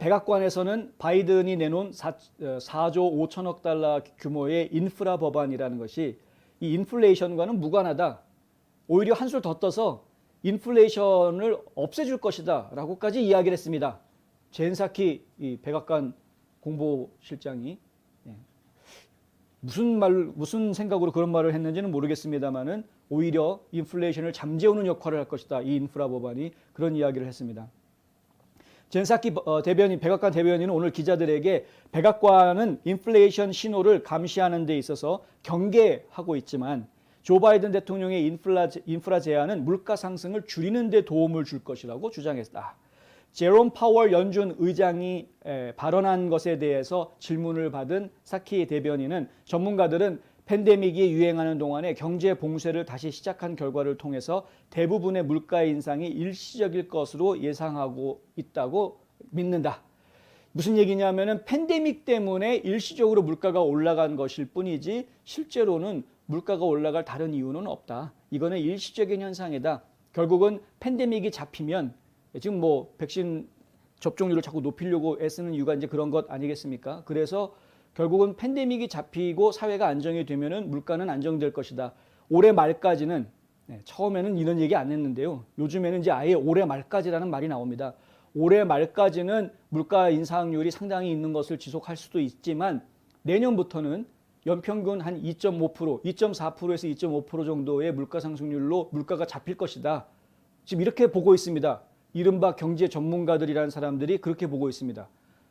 백악관에서는 바이든이 내놓은 4조 5천억 달러 규모의 인프라 법안이라는 것이 이 인플레이션과는 무관하다. 오히려 한술 더 떠서 인플레이션을 없애줄 것이다 라고까지 이야기를 했습니다. 젠 사키 이 백악관 공보실장이 무슨 생각으로 그런 말을 했는지는 모르겠습니다만은 오히려 인플레이션을 잠재우는 역할을 할 것이다. 이 인프라 법안이 그런 이야기를 했습니다. 젠 사키 대변인, 백악관 대변인은 오늘 기자들에게 백악관은 인플레이션 신호를 감시하는 데 있어서 경계하고 있지만 조 바이든 대통령의 인프라 제안은 물가 상승을 줄이는 데 도움을 줄 것이라고 주장했다. 제롬 파월 연준 의장이 발언한 것에 대해서 질문을 받은 사키 대변인은 전문가들은 팬데믹이 유행하는 동안에 경제 봉쇄를 다시 시작한 결과를 통해서 대부분의 물가 인상이 일시적일 것으로 예상하고 있다고 믿는다. 무슨 얘기냐면은 팬데믹 때문에 일시적으로 물가가 올라간 것일 뿐이지 실제로는 물가가 올라갈 다른 이유는 없다. 이거는 일시적인 현상이다. 결국은 팬데믹이 잡히면 지금 뭐 백신 접종률을 자꾸 높이려고 애쓰는 이유가 이제 그런 것 아니겠습니까? 그래서 결국은 팬데믹이 잡히고 사회가 안정이 되면은 물가는 안정될 것이다. 올해 말까지는 처음에는 이런 얘기 안 했는데요. 요즘에는 이제 아예 올해 말까지라는 말이 나옵니다. 올해 말까지는 물가 인상률이 상당히 있는 것을 지속할 수도 있지만 내년부터는 연평균 한 2.5%, 2.4%에서 2.5% 정도의 물가 상승률로 물가가 잡힐 것이다. 지금 이렇게 보고 있습니다. 이른바 경제 전문가들이라는 사람들이 그렇게 보고 있습니다.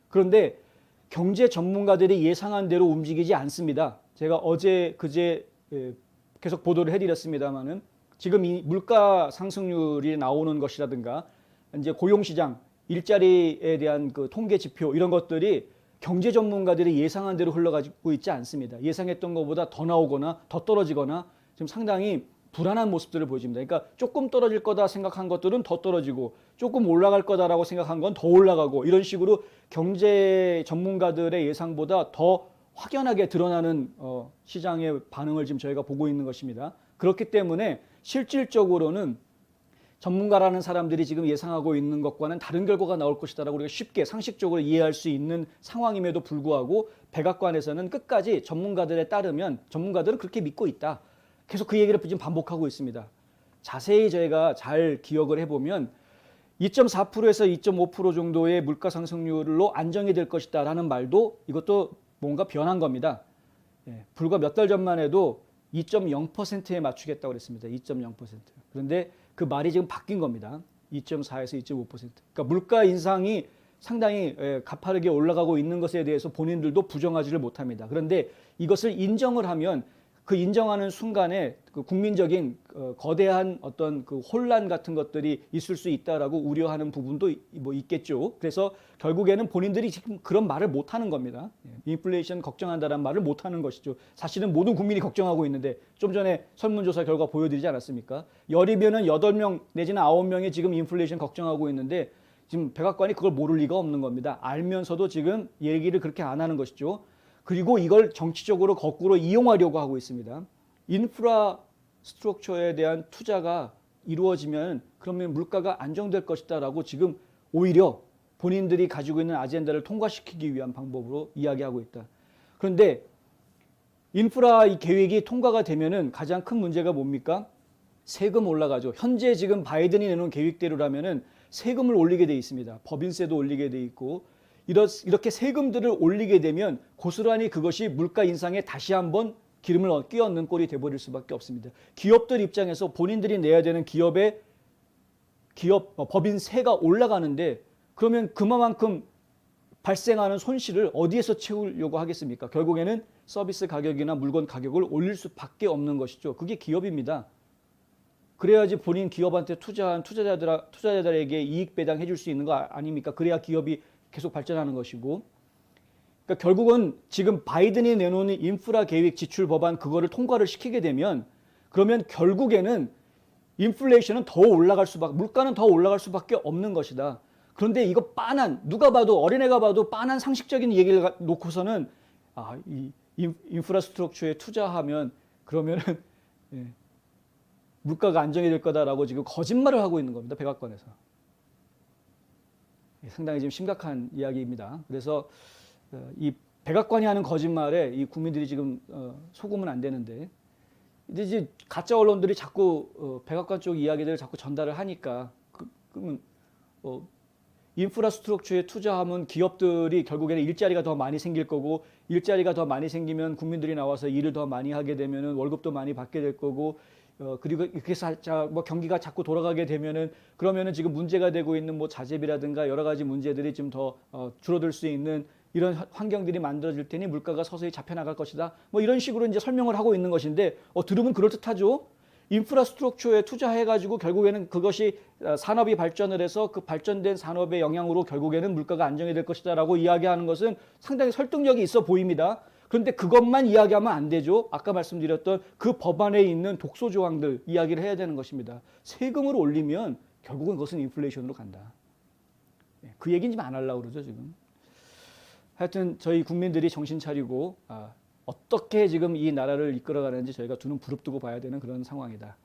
그런데 경제 전문가들이 예상한 대로 움직이지 않습니다. 제가 어제 그제 계속 보도를 해드렸습니다만은 지금 이 물가 상승률이 나오는 것이라든가 이제 고용시장, 일자리에 대한 그 통계 지표 이런 것들이 경제 전문가들이 예상한 대로 흘러가고 있지 않습니다. 예상했던 것보다 더 나오거나 더 떨어지거나 지금 상당히 불안한 모습들을 보여줍니다. 그러니까 조금 떨어질 거다 생각한 것들은 더 떨어지고 조금 올라갈 거다라고 생각한 건 더 올라가고 이런 식으로 경제 전문가들의 예상보다 더 확연하게 드러나는 시장의 반응을 지금 저희가 보고 있는 것입니다. 그렇기 때문에 실질적으로는 전문가라는 사람들이 지금 예상하고 있는 것과는 다른 결과가 나올 것이다라고 우리가 쉽게 상식적으로 이해할 수 있는 상황임에도 불구하고 백악관에서는 끝까지 전문가들에 따르면 전문가들은 그렇게 믿고 있다. 계속 그 얘기를 지금 반복하고 있습니다. 자세히 저희가 잘 기억을 해보면 2.4%에서 2.5% 정도의 물가 상승률로 안정이 될 것이다라는 말도 이것도 뭔가 변한 겁니다. 불과 몇 달 전만 해도 2.0%에 맞추겠다고 그랬습니다. 2.0%. 그런데 그 말이 지금 바뀐 겁니다. 2.4에서 2.5%. 그러니까 물가 인상이 상당히 가파르게 올라가고 있는 것에 대해서 본인들도 부정하지를 못합니다. 그런데 이것을 인정을 하면 그 인정하는 순간에 그 국민적인 거대한 어떤 그 혼란 같은 것들이 있을 수 있다라고 우려하는 부분도 뭐 있겠죠. 그래서 결국에는 본인들이 지금 그런 말을 못 하는 겁니다. 인플레이션 걱정한다는 말을 못 하는 것이죠. 사실은 모든 국민이 걱정하고 있는데 좀 전에 설문조사 결과 보여드리지 않았습니까? 10이면은 8명 내지는 9명이 지금 인플레이션 걱정하고 있는데 지금 백악관이 그걸 모를 리가 없는 겁니다. 알면서도 지금 얘기를 그렇게 안 하는 것이죠. 그리고 이걸 정치적으로 거꾸로 이용하려고 하고 있습니다. 인프라 스트럭처에 대한 투자가 이루어지면 그러면 물가가 안정될 것이다라고 지금 오히려 본인들이 가지고 있는 아젠다를 통과시키기 위한 방법으로 이야기하고 있다. 그런데 인프라 이 계획이 통과가 되면은 가장 큰 문제가 뭡니까? 세금 올라가죠. 현재 지금 바이든이 내놓은 계획대로라면은 세금을 올리게 돼 있습니다. 법인세도 올리게 돼 있고 이렇게 세금들을 올리게 되면 고스란히 그것이 물가 인상에 다시 한번 기름을 끼얹는 꼴이 돼버릴 수밖에 없습니다. 기업들 입장에서 본인들이 내야 되는 기업 법인세가 올라가는데 그러면 그만큼 발생하는 손실을 어디에서 채우려고 하겠습니까? 결국에는 서비스 가격이나 물건 가격을 올릴 수밖에 없는 것이죠. 그게 기업입니다. 그래야지 본인 기업한테 투자한 투자자들에게 이익 배당해 줄 수 있는 거 아닙니까? 그래야 기업이 계속 발전하는 것이고. 그러니까 결국은 지금 바이든이 내놓은 인프라 계획 지출 법안 그거를 통과를 시키게 되면 그러면 결국에는 인플레이션은 더 올라갈 수밖에, 물가는 더 올라갈 수밖에 없는 것이다. 그런데 이거 빤한, 누가 봐도 어린애가 봐도 빤한 상식적인 얘기를 놓고서는 이 인프라스트럭처에 투자하면 그러면은 물가가 안정이 될 거다라고 지금 거짓말을 하고 있는 겁니다. 백악관에서. 상당히 좀 심각한 이야기입니다. 그래서 이 백악관이 하는 거짓말에 이 국민들이 지금 속으면 안 되는데, 이제 가짜 언론들이 자꾸 백악관 쪽 이야기들을 자꾸 전달을 하니까 그러면 인프라스트럭처에 투자하면 기업들이 결국에는 일자리가 더 많이 생길 거고, 일자리가 더 많이 생기면 국민들이 나와서 일을 더 많이 하게 되면은 월급도 많이 받게 될 거고, 그리고 이렇게 살짝 뭐 경기가 자꾸 돌아가게 되면은, 그러면은 지금 문제가 되고 있는 뭐 자재비라든가 여러 가지 문제들이 좀 더 줄어들 수 있는 이런 환경들이 만들어질 테니 물가가 서서히 잡혀 나갈 것이다. 뭐 이런 식으로 이제 설명을 하고 있는 것인데, 들으면 그럴듯하죠. 인프라스트럭처에 투자해가지고 결국에는 그것이 산업이 발전을 해서 그 발전된 산업의 영향으로 결국에는 물가가 안정이 될 것이다라고 이야기하는 것은 상당히 설득력이 있어 보입니다. 그런데 그것만 이야기하면 안 되죠. 아까 말씀드렸던 그 법안에 있는 독소 조항들 이야기를 해야 되는 것입니다. 세금을 올리면 결국은 그것은 인플레이션으로 간다. 그 얘기는 좀 안 하려고 그러죠, 지금. 하여튼 저희 국민들이 정신 차리고 어떻게 지금 이 나라를 이끌어가는지 저희가 두 눈 부릅뜨고 봐야 되는 그런 상황이다.